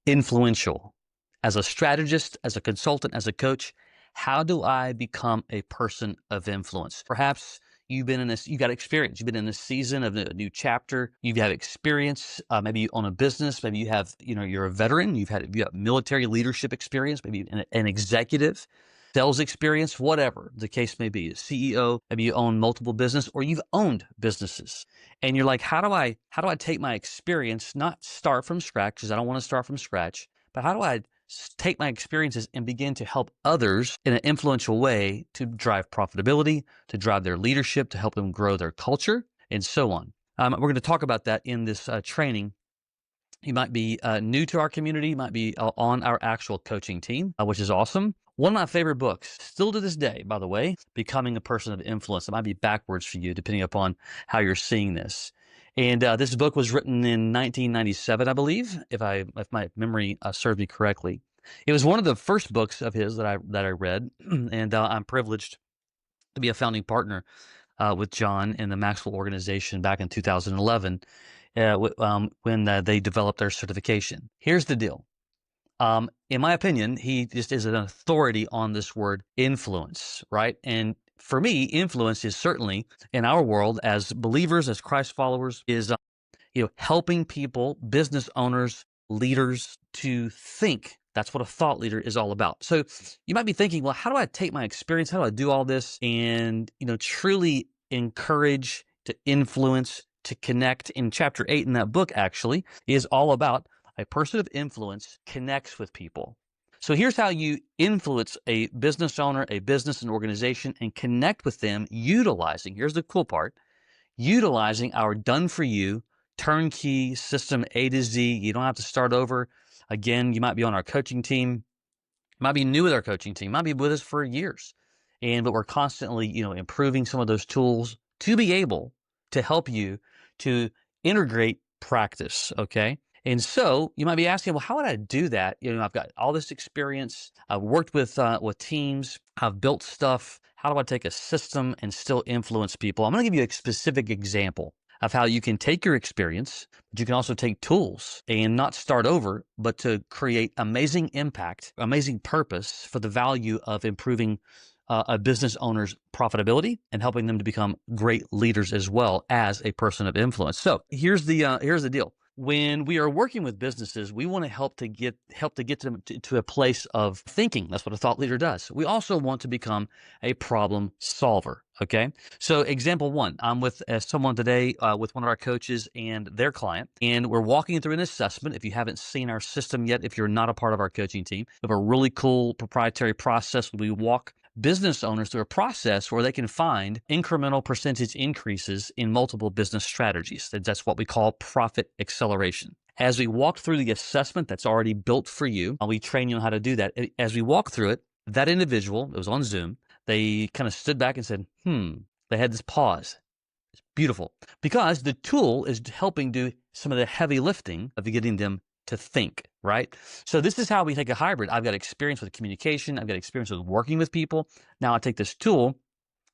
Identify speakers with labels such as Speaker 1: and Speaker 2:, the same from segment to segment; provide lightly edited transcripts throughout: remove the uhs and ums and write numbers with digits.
Speaker 1: influential. As a strategist, as a consultant, as a coach, how do I become a person of influence? Perhaps you've been in this, you got experience. You've been in this season of a new chapter. You've had experience. Maybe you own a business. Maybe you have, you're a veteran. You have military leadership experience. Maybe an executive, sales experience, whatever the case may be. A CEO. Maybe you own multiple business, or you've owned businesses, and you're like, how do I take my experience, not start from scratch, because I don't want to start from scratch, but how do I take my experiences and begin to help others in an influential way to drive profitability, to drive their leadership, to help them grow their culture, and so on. We're going to talk about that in this training. You might be new to our community, you might be on our actual coaching team, which is awesome. One of my favorite books, still to this day, by the way, Becoming a Person of Influence. It might be backwards for you, depending upon how you're seeing this. And this book was written in 1997, I believe, if my memory serves me correctly. It was one of the first books of his that I read, and I'm privileged to be a founding partner with John in the Maxwell organization back in 2011 when they developed their certification. Here's the deal. In my opinion, he just is an authority on this word influence, right? And for me, influence is certainly in our world as believers, as Christ followers, is helping people, business owners, leaders to think. That's what a thought leader is all about. So you might be thinking, well, how do I take my experience? How do I do all this and truly encourage, to influence, to connect? In chapter 8 in that book, actually, is all about a person of influence connects with people. So here's how you influence a business owner, a business, an organization, and connect with them utilizing, here's the cool part, utilizing our done-for-you turnkey system A to Z. You don't have to start over. Again, you might be on our coaching team, might be new with our coaching team, might be with us for years. But we're constantly, improving some of those tools to be able to help you to integrate practice, okay? And so you might be asking, well, how would I do that? I've got all this experience. I've worked with teams. I've built stuff. How do I take a system and still influence people? I'm going to give you a specific example of how you can take your experience, but you can also take tools and not start over, but to create amazing impact, amazing purpose for the value of improving a business owner's profitability and helping them to become great leaders as well as a person of influence. So here's the deal. When we are working with businesses, we want to help to get them to a place of thinking. That's what a thought leader does. We also want to become a problem solver. Okay. So example one, I'm with someone today with one of our coaches and their client, and we're walking through an assessment. If you haven't seen our system yet, if you're not a part of our coaching team, we have a really cool proprietary process where we walk business owners through a process where they can find incremental percentage increases in multiple business strategies. That's what we call profit acceleration. As we walk through the assessment that's already built for you, we train you on how to do that. As we walk through it, that individual, it was on Zoom, they kind of stood back and said, they had this pause. It's beautiful because the tool is helping do some of the heavy lifting of getting them to think, right? So this is how we take a hybrid. I've got experience with communication. I've got experience with working with people. Now I take this tool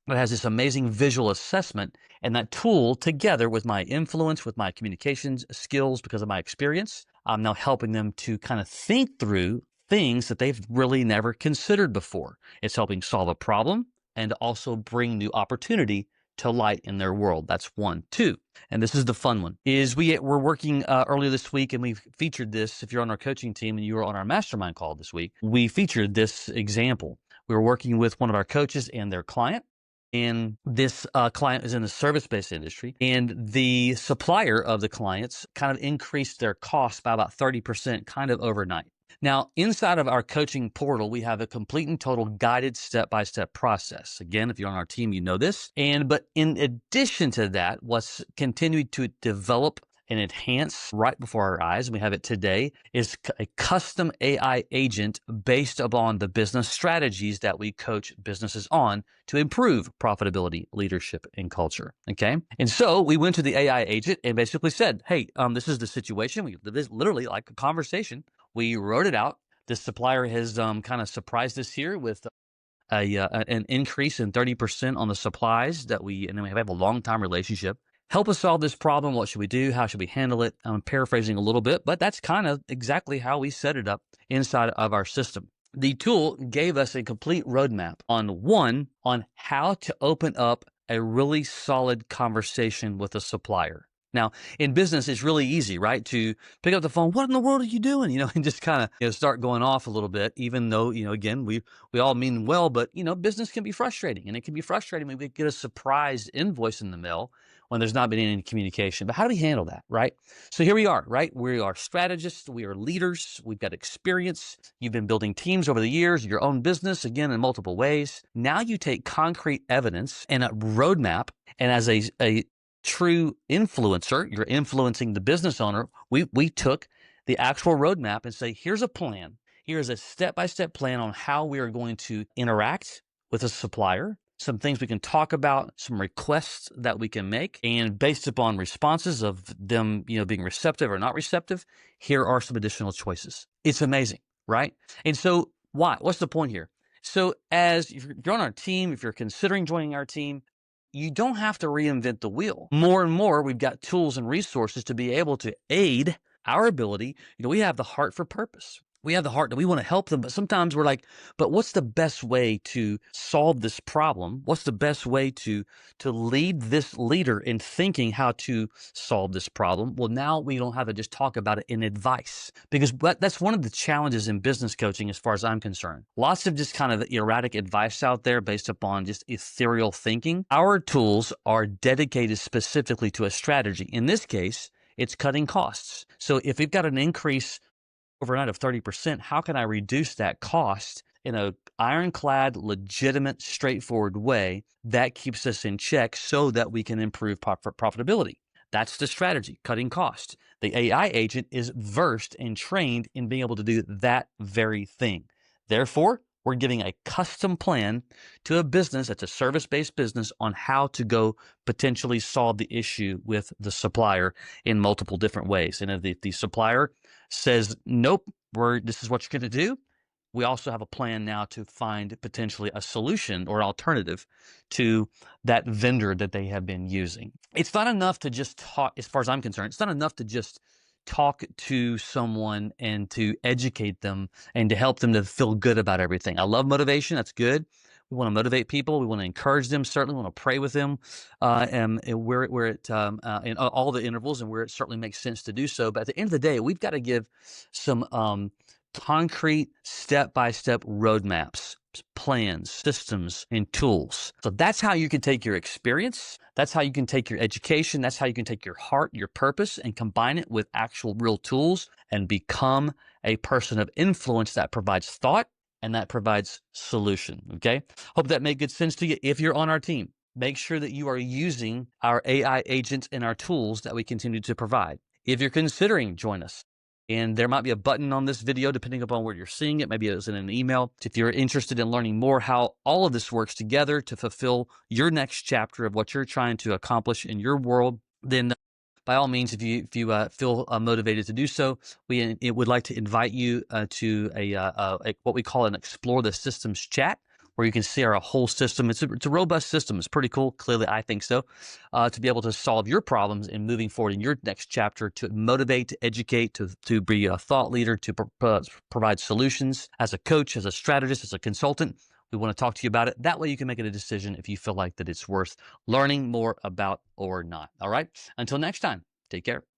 Speaker 1: that has this amazing visual assessment, and that tool together with my influence, with my communications skills, because of my experience, I'm now helping them to kind of think through things that they've really never considered before. It's helping solve a problem and also bring new opportunity to light in their world. That's one. Two, and this is the fun one, is we're working earlier this week, and we featured this. If you're on our coaching team and you were on our mastermind call this week, we featured this example. We were working with one of our coaches and their client, and this client is in the service-based industry, and the supplier of the clients kind of increased their cost by about 30% kind of overnight. Now, inside of our coaching portal, we have a complete and total guided step-by-step process. Again, if you're on our team, you know this. But in addition to that, what's continued to develop and enhance right before our eyes, and we have it today, is a custom AI agent based upon the business strategies that we coach businesses on to improve profitability, leadership, and culture. Okay. And so we went to the AI agent and basically said, hey, this is the situation. This is literally like a conversation. We wrote it out. This supplier has kind of surprised us here with an increase in 30% on the supplies and then we have a long time relationship. Help us solve this problem. What should we do? How should we handle it? I'm paraphrasing a little bit, but that's kind of exactly how we set it up inside of our system. The tool gave us a complete roadmap on how to open up a really solid conversation with a supplier. Now, in business, it's really easy, right? To pick up the phone, what in the world are you doing? And just kind of start going off a little bit, even though, again, we all mean well, but business can be frustrating, and it can be frustrating when we get a surprise invoice in the mail when there's not been any communication. But how do we handle that, right? So here we are, right? We are strategists. We are leaders. We've got experience. You've been building teams over the years, your own business, again, in multiple ways. Now you take concrete evidence and a roadmap, and as a true influencer, you're influencing the business owner. We took the actual roadmap and say, here's a plan. Here's a step-by-step plan on how we are going to interact with a supplier, some things we can talk about, some requests that we can make, and based upon responses of them, being receptive or not receptive, here are some additional choices. It's amazing, right? And so why? What's the point here? So if you're on our team, if you're considering joining our team, you don't have to reinvent the wheel. More and more, we've got tools and resources to be able to aid our ability. We have the heart for purpose. We have the heart that we want to help them, but sometimes we're like, but what's the best way to solve this problem? What's the best way to lead this leader in thinking how to solve this problem? Well, now we don't have to just talk about it in advice, because that's one of the challenges in business coaching as far as I'm concerned. Lots of just kind of erratic advice out there based upon just ethereal thinking. Our tools are dedicated specifically to a strategy. In this case, it's cutting costs. So if we've got an increase overnight of 30%, how can I reduce that cost in a ironclad, legitimate, straightforward way that keeps us in check so that we can improve profitability? That's the strategy, cutting costs. The AI agent is versed and trained in being able to do that very thing. Therefore, we're giving a custom plan to a business that's a service-based business on how to go potentially solve the issue with the supplier in multiple different ways. And if the supplier says, nope, this is what you're going to do, we also have a plan now to find potentially a solution or alternative to that vendor that they have been using. It's not enough to just talk, as far as I'm concerned, it's not enough to just talk to someone and to educate them and to help them to feel good about everything. I love motivation. That's good. We want to motivate people. We want to encourage them. Certainly want to pray with them, and in all the intervals and where it certainly makes sense to do so. But at the end of the day, we've got to give some concrete step-by-step roadmaps, plans, systems, and tools. So that's how you can take your experience. That's how you can take your education. That's how you can take your heart, your purpose, and combine it with actual real tools and become a person of influence that provides thought and that provides solution. Okay. Hope that made good sense to you. If you're on our team, make sure that you are using our AI agents and our tools that we continue to provide. If you're considering join us, and there might be a button on this video, depending upon where you're seeing it. Maybe it's in an email. If you're interested in learning more how all of this works together to fulfill your next chapter of what you're trying to accomplish in your world, then by all means, if you feel motivated to do so, we would like to invite you to a what we call an Explore the Systems chat, where you can see our whole system. It's a robust system. It's pretty cool. Clearly, I think so. To be able to solve your problems and moving forward in your next chapter, to motivate, to educate, to be a thought leader, to provide solutions as a coach, as a strategist, as a consultant. We want to talk to you about it. That way you can make it a decision if you feel like that it's worth learning more about or not. All right. Until next time, take care.